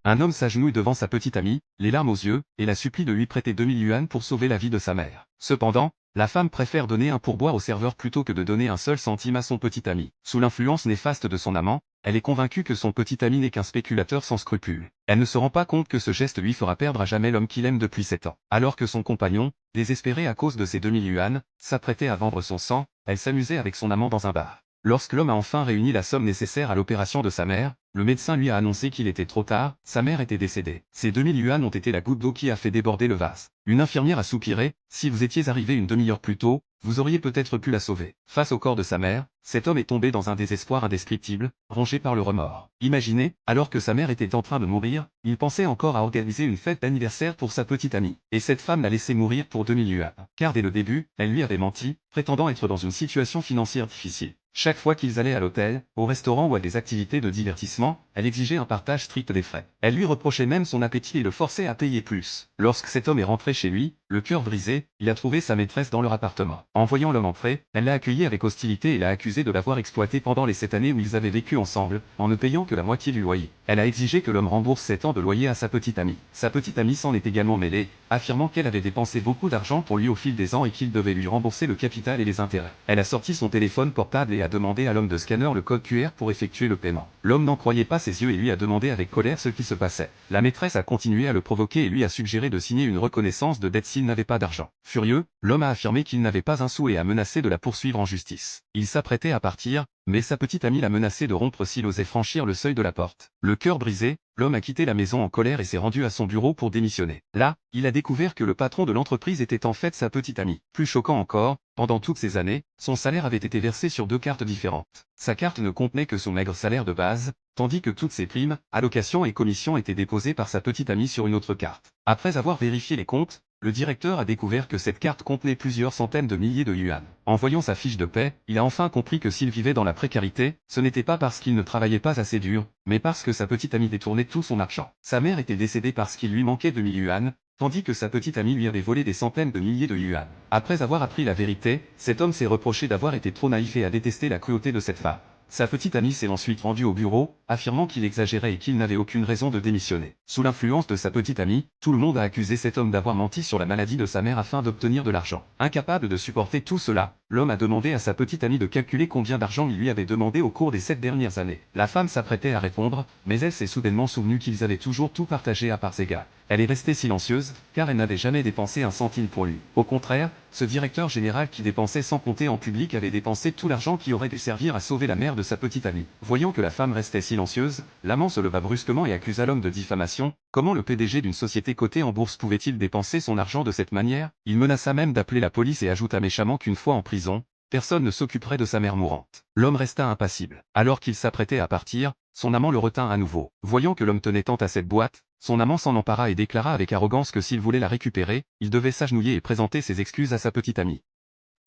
Un homme s'agenouille devant sa petite amie, les larmes aux yeux, et la supplie de lui prêter 2000 yuan pour sauver la vie de sa mère. Cependant, la femme préfère donner un pourboire au serveur plutôt que de donner un seul centime à son petit ami. Sous l'influence néfaste de son amant, elle est convaincue que son petit ami n'est qu'un spéculateur sans scrupules. Elle ne se rend pas compte que ce geste lui fera perdre à jamais l'homme qu'il aime depuis 7 ans. Alors que son compagnon, désespéré à cause de ses 2000 yuan, s'apprêtait à vendre son sang, elle s'amusait avec son amant dans un bar. Lorsque l'homme a enfin réuni la somme nécessaire à l'opération de sa mère, le médecin lui a annoncé qu'il était trop tard, sa mère était décédée. Ces 2000 yuan ont été la goutte d'eau qui a fait déborder le vase. Une infirmière a soupiré, si vous étiez arrivé une demi-heure plus tôt, vous auriez peut-être pu la sauver. Face au corps de sa mère, cet homme est tombé dans un désespoir indescriptible, rongé par le remords. Imaginez, alors que sa mère était en train de mourir, il pensait encore à organiser une fête d'anniversaire pour sa petite amie. Et cette femme l'a laissé mourir pour 2000 yuan. Car dès le début, elle lui avait menti, prétendant être dans une situation financière difficile. Chaque fois qu'ils allaient à l'hôtel, au restaurant ou à des activités de divertissement, elle exigeait un partage strict des frais. Elle lui reprochait même son appétit et le forçait à payer plus. Lorsque cet homme est rentré chez lui, le cœur brisé, il a trouvé sa maîtresse dans leur appartement. En voyant l'homme entrer, elle l'a accueilli avec hostilité et l'a accusé de l'avoir exploité pendant les 7 années où ils avaient vécu ensemble, en ne payant que la moitié du loyer. Elle a exigé que l'homme rembourse 7 ans de loyer à sa petite amie. Sa petite amie s'en est également mêlée, affirmant qu'elle avait dépensé beaucoup d'argent pour lui au fil des ans et qu'il devait lui rembourser le capital et les intérêts. Elle a sorti son téléphone portable et a demandé à l'homme de scanner le code QR pour effectuer le paiement. L'homme n'en croyait pas ses yeux et lui a demandé avec colère ce qui se passait. La maîtresse a continué à le provoquer et lui a suggéré de signer une reconnaissance de dette s'il n'avait pas d'argent. Furieux, l'homme a affirmé qu'il n'avait pas un sou et a menacé de la poursuivre en justice. Il s'apprêtait à partir, mais sa petite amie l'a menacé de rompre s'il osait franchir le seuil de la porte. Le cœur brisé, l'homme a quitté la maison en colère et s'est rendu à son bureau pour démissionner. Là, il a découvert que le patron de l'entreprise était en fait sa petite amie. Plus choquant encore, pendant toutes ces années, son salaire avait été versé sur 2 cartes différentes. Sa carte ne contenait que son maigre salaire de base, tandis que toutes ses primes, allocations et commissions étaient déposées par sa petite amie sur une autre carte. Après avoir vérifié les comptes, le directeur a découvert que cette carte contenait plusieurs centaines de milliers de yuan. En voyant sa fiche de paie, il a enfin compris que s'il vivait dans la précarité, ce n'était pas parce qu'il ne travaillait pas assez dur, mais parce que sa petite amie détournait tout son argent. Sa mère était décédée parce qu'il lui manquait 2000 yuan, tandis que sa petite amie lui avait volé des centaines de milliers de yuan. Après avoir appris la vérité, cet homme s'est reproché d'avoir été trop naïf et a détesté la cruauté de cette femme. Sa petite amie s'est ensuite rendue au bureau, affirmant qu'il exagérait et qu'il n'avait aucune raison de démissionner. Sous l'influence de sa petite amie, tout le monde a accusé cet homme d'avoir menti sur la maladie de sa mère afin d'obtenir de l'argent. Incapable de supporter tout cela, l'homme a demandé à sa petite amie de calculer combien d'argent il lui avait demandé au cours des 7 dernières années. La femme s'apprêtait à répondre, mais elle s'est soudainement souvenue qu'ils avaient toujours tout partagé à parts égales. Elle est restée silencieuse, car elle n'avait jamais dépensé un centime pour lui. Au contraire, ce directeur général qui dépensait sans compter en public avait dépensé tout l'argent qui aurait dû servir à sauver la mère de sa petite amie. Voyant que la femme restait silencieuse, l'amant se leva brusquement et accusa l'homme de diffamation. Comment le PDG d'une société cotée en bourse pouvait-il dépenser son argent de cette manière? Il menaça même d'appeler la police et ajouta méchamment qu'une fois en prison, personne ne s'occuperait de sa mère mourante. L'homme resta impassible. Alors qu'il s'apprêtait à partir, son amant le retint à nouveau. Voyant que l'homme tenait tant à cette boîte, son amant s'en empara et déclara avec arrogance que s'il voulait la récupérer, il devait s'agenouiller et présenter ses excuses à sa petite amie.